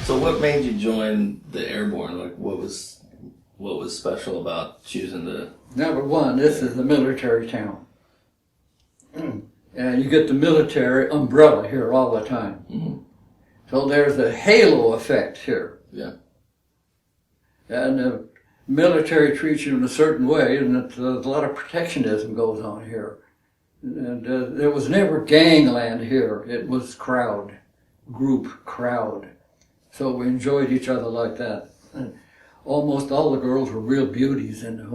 So what made you join the Airborne? Like, what was special about choosing the... Number one, this is a military town. And you get the military umbrella here all the time. Mm-hmm. So there's a halo effect here. Yeah. And the military treats you in a certain way, and a lot of protectionism goes on here. And there was never gangland here. It was crowd, group, crowd. So we enjoyed each other like that. And almost all the girls were real beauties in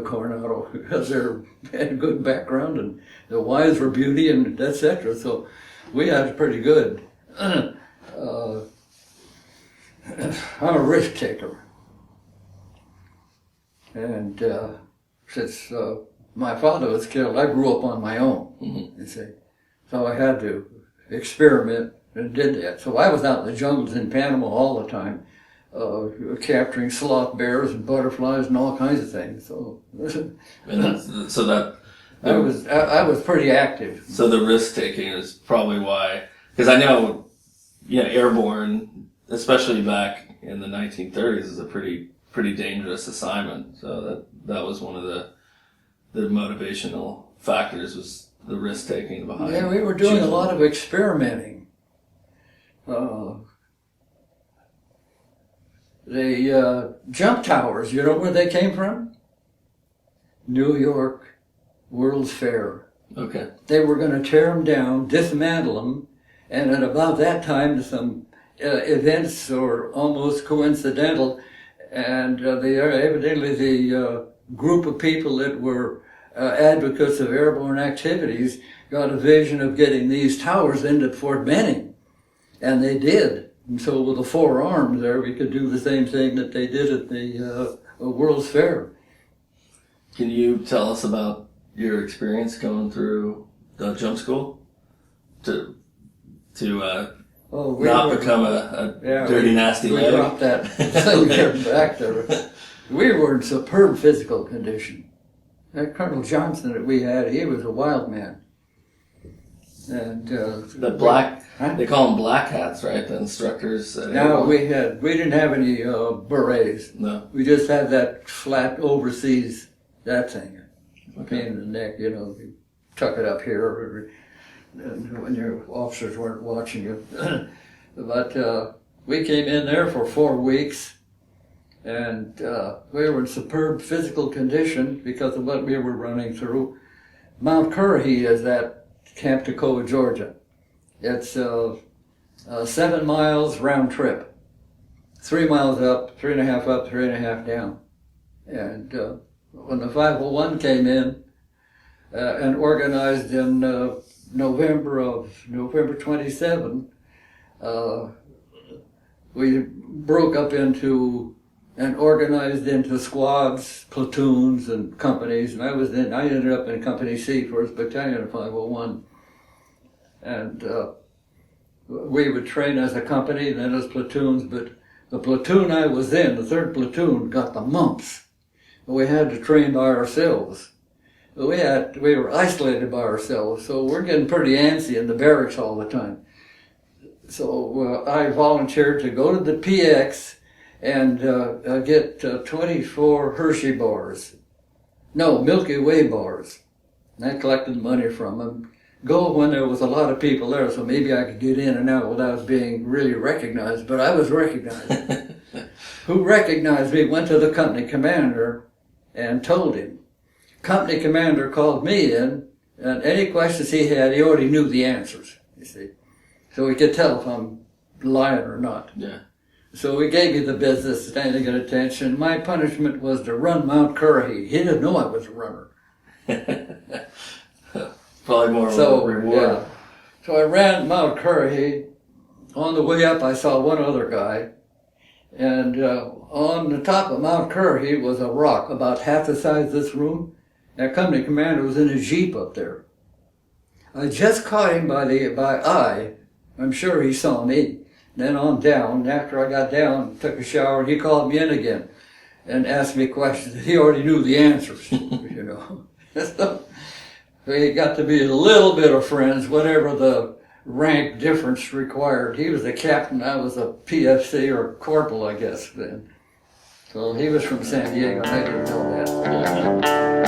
Coronado because they had a good background, and their wives were beauty, and etc. So we had it pretty good. I'm a risk taker. And since my father was killed, I grew up on my own, you see. So I had to experiment and did that. So I was out in the jungles in Panama all the time, capturing sloth bears and butterflies and all kinds of things. So, I was pretty active. So the risk taking is probably why, because I know, Airborne, especially back in the 1930s, is a pretty dangerous assignment. So that was one of the motivational factors, was the risk taking behind. Yeah, we were doing a lot of experimenting. The jump towers, you know where they came from? New York World's Fair. Okay. They were going to tear them down, dismantle them, and at about that time, some events were almost coincidental, and evidently the group of people that were advocates of airborne activities got a vision of getting these towers into Fort Benning, and they did. And so with the 4 arms there, we could do the same thing that they did at the World's Fair. Can you tell us about your experience going through the jump school to not become a dirty, nasty leg? We dropped that thing there back there. We were in superb physical condition. That Colonel Johnson that we had, he was a wild man. And they call them black hats, right? The instructors. No, we didn't have any berets. No, we just had that flat overseas that thing. Pain in the neck, you tuck it up here, and when your officers weren't watching you. But we came in there for 4 weeks, and we were in superb physical condition because of what we were running through. Mount Currahee is at Camp Toccoa, Georgia. It's 7 miles round trip. 3 miles up, 3.5 up, 3.5 down. And when the 501 came in and organized in November 27, we broke up into and organized into squads, platoons, and companies. And I ended up in Company C, 1st Battalion of 501. And we would train as a company, then as platoons, but the platoon I was in, the 3rd platoon, got the mumps. We had to train by ourselves. We were isolated by ourselves, so we're getting pretty antsy in the barracks all the time. So I volunteered to go to the PX and get 24 Hershey bars. No, Milky Way bars. And I collected money from them. Go when there was a lot of people there, so maybe I could get in and out without being really recognized, but I was recognized. Who recognized me went to the company commander and told him. Company commander called me in, and any questions he had, he already knew the answers, you see. So he could tell if I'm lying or not. Yeah. So he gave me the business, standing at attention. My punishment was to run Mount Currahee. He didn't know I was a runner. Probably more of a reward. Yeah. So I ran Mount Currahee. On the way up, I saw one other guy. And on the top of Mount Currahee was a rock about half the size of this room. That company commander was in a Jeep up there. I just caught him by eye. I'm sure he saw me. Then on down, after I got down, took a shower, he called me in again and asked me questions. He already knew the answers, So We got to be a little bit of friends, whatever the rank difference required. He was a captain, I was a PFC or corporal, I guess, then. So he was from San Diego, and I didn't know that.